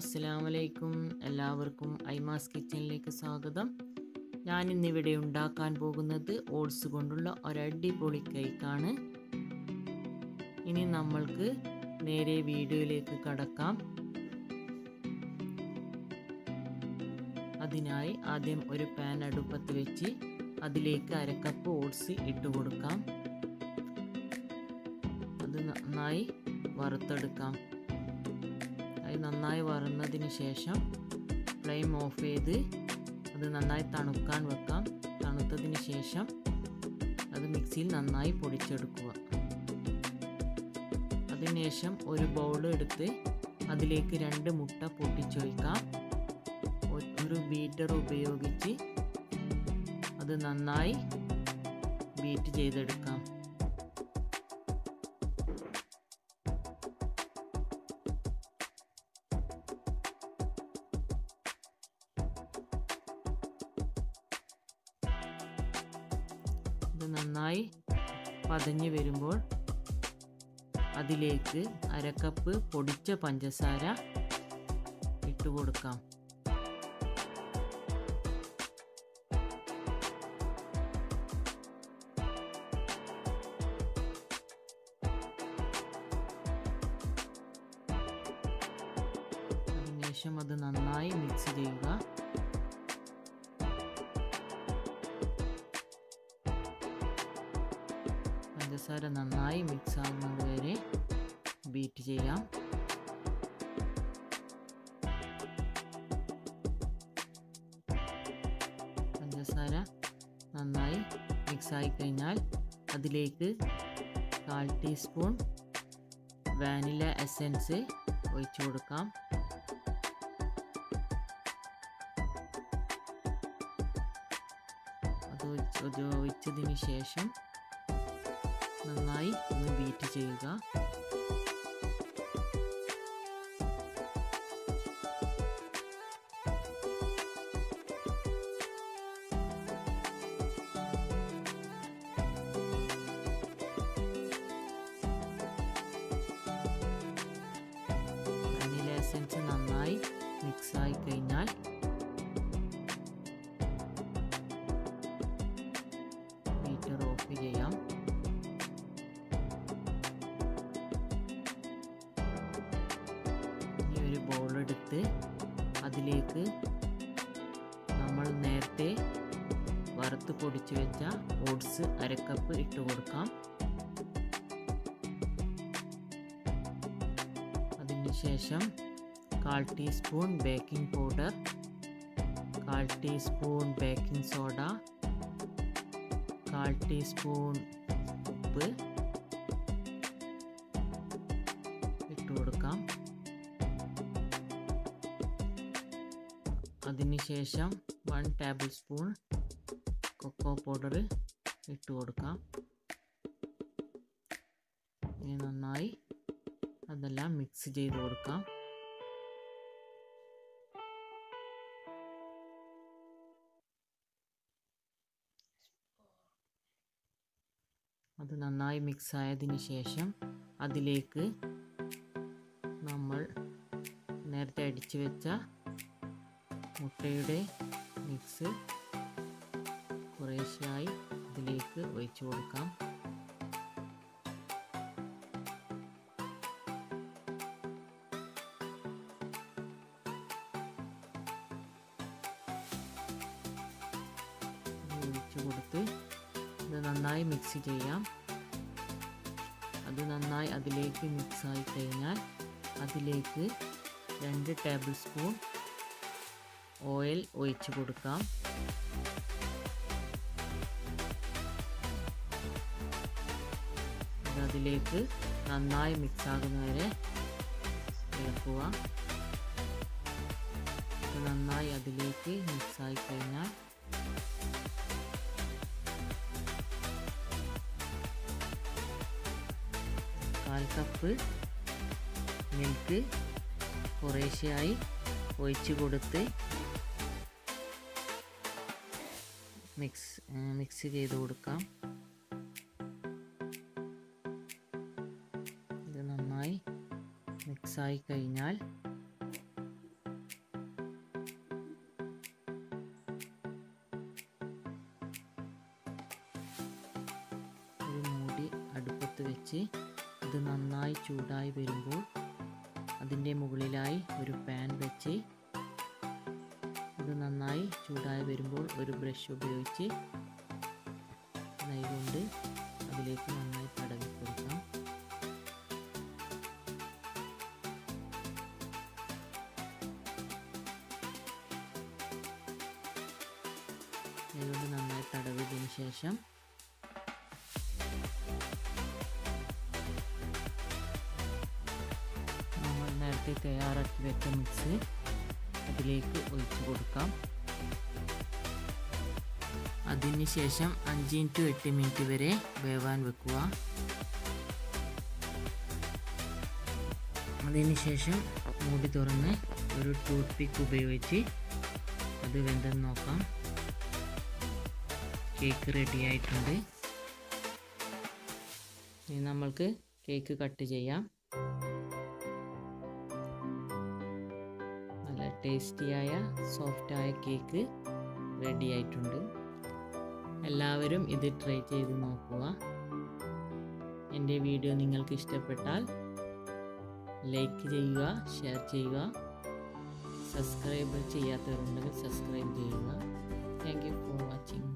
അസ്സലാമലൈക്കും. എല്ലാവർക്കും ഐമാസ് കിച്ചണിലേക്ക് സ്വാഗതം. ഞാനിന്നിവിടെ ഉണ്ടാക്കാൻ പോകുന്നത് ഓട്സ് കൊണ്ടുള്ള ഒരടിപൊളി കേക്കാണ്. ഇനി നമ്മൾക്ക് നേരെ വീഡിയോയിലേക്ക് കടക്കാം. അതിനായി ആദ്യം ഒരു പാൻ അടുപ്പത്ത് വെച്ച് അതിലേക്ക് 1/2 കപ്പ് ഓട്സ് ഇട്ട് കൊടുക്കാം. അത് നന്നായി വറുത്തെടുക്കാം. അത് നന്നായി വറുന്നതിന് ശേഷം ഫ്ലെയിം ഓഫ് ചെയ്ത് അത് നന്നായി തണുക്കാൻ വെക്കാം. തണുത്തതിന് ശേഷം അത് മിക്സിയിൽ നന്നായി പൊടിച്ചെടുക്കുക. അതിനുശേഷം ഒരു ബൗൾ എടുത്ത് അതിലേക്ക് 2 മുട്ട പൊട്ടിച്ചൊഴിക്കാം. ഒരു ബീറ്റർ ഉപയോഗിച്ച് അത് നന്നായി ബീറ്റ് ചെയ്തെടുക്കാം. ഇത് നന്നായി പതഞ്ഞ് വരുമ്പോൾ അതിലേക്ക് 1/2 കപ്പ് പൊടിച്ച പഞ്ചസാര ഇട്ട് കൊടുക്കാം. അതിനുശേഷം അത് നന്നായി മിക്സ് ചെയ്യുക. പഞ്ചസാര നന്നായി മിക്സ് ആകുന്നത് വരെ ബീറ്റ് ചെയ്യാം. പഞ്ചസാര നന്നായി മിക്സ് ആയി കഴിഞ്ഞാൽ അതിലേക്ക് 1/4 ടീസ്പൂൺ വാനില എസൻസ് ഒഴിച്ചു കൊടുക്കാം. അത് ഒഴിച്ചതിന് ശേഷം നന്നായി ഒന്ന് ബീറ്റ് ചെയ്യുക. വാനില എസൻസ് നന്നായി മിക്സ് ആയി കഴിഞ്ഞാൽ ബീറ്റർ ഓഫ് ചെയ്യാം. ബൗളെടുത്ത് അതിലേക്ക് നമ്മൾ നേരത്തെ വറുത്ത് പൊടിച്ചു വെച്ച ഓട്സ് 1/2 കപ്പ് ഇട്ട് കൊടുക്കാം. അതിനുശേഷം 1/4 teaspoon baking powder, 1/4 teaspoon baking soda, 1/4 teaspoon ഉപ്പ് ഇട്ട് കൊടുക്കാം. അതിനുശേഷം 1 ടേബിൾ സ്പൂൺ കൊക്കോ പൗഡർ ഇട്ട് കൊടുക്കാം. ഇനി നന്നായി അതെല്ലാം മിക്സ് ചെയ്ത് കൊടുക്കാം. അത് നന്നായി മിക്സ് ആയതിനു ശേഷം അതിലേക്ക് നമ്മൾ നേരത്തെ അടിച്ചു വെച്ച മുട്ടയുടെ മിക്സ് കുറേശ്ശെയായി ഇതിലേക്ക് ഒഴിച്ചു കൊടുക്കാം. ഒഴിച്ചു കൊടുത്ത് ഇത് നന്നായി മിക്സ് ചെയ്യാം. അത് നന്നായി അതിലേക്ക് മിക്സ് ആയി കഴിഞ്ഞാൽ അതിലേക്ക് 2 ടേബിൾ സ്പൂൺ ഓയിൽ ഒഴിച്ചു കൊടുക്കാം. അതിലേക്ക് നന്നായി മിക്സ് ആകുന്നവരെ ഇളക്കുക. നന്നായി അതിലേക്ക് മിക്സ് ആയി കഴിഞ്ഞാൽ കാൽ കപ്പ് മിൽക്ക് കുറേശ്ശെയായി ഒഴിച്ചു കൊടുത്ത് മിക്സ് ചെയ്ത് കൊടുക്കാം. ഇത് നന്നായി മിക്സായി കഴിഞ്ഞാൽ വെച്ച് ഇത് നന്നായി ചൂടായി വരുമ്പോൾ അതിൻ്റെ മുകളിലായി ഒരു പാൻ വെച്ച് ഇത് നന്നായി ചൂടായി വരുമ്പോൾ ഒരു ബ്രഷ് ഉപയോഗിച്ച് നെയ്യ് കൊണ്ട് അതിലേക്ക് നന്നായി തടവി കൊടുക്കാം. നെയ്യ് കൊണ്ട് നന്നായി തടവിയതിനു ശേഷം നമ്മൾ നേരത്തെ തയ്യാറാക്കി വെച്ച മിക്സ് അതിലേക്ക് ഒഴിച്ചു കൊടുക്കാം. അതിനുശേഷം 5 to 8 മിനിറ്റ് വരെ വേവാൻ വെക്കുക. അതിനുശേഷം മൂടി തുറന്ന് ഒരു ടൂത്ത് പിക്ക് ഉപയോഗിച്ച് അത് വെന്തെന്ന് നോക്കാം. കേക്ക് റെഡി ആയിട്ടുണ്ട്. ഇനി നമ്മൾക്ക് കേക്ക് കട്ട് ചെയ്യാം. നല്ല ടേസ്റ്റിയായ സോഫ്റ്റായ കേക്ക് റെഡി ആയിട്ടുണ്ട്. എല്ലാവരും ഇത് ട്രൈ ചെയ്ത് നോക്കുക. എൻ്റെ വീഡിയോ നിങ്ങൾക്ക് ഇഷ്ടപ്പെട്ടാൽ ലൈക്ക് ചെയ്യുക, ഷെയർ ചെയ്യുക, സബ്സ്ക്രൈബ് ചെയ്യാത്തവരുണ്ടെങ്കിൽ സബ്സ്ക്രൈബ് ചെയ്യുക. Thank you for watching.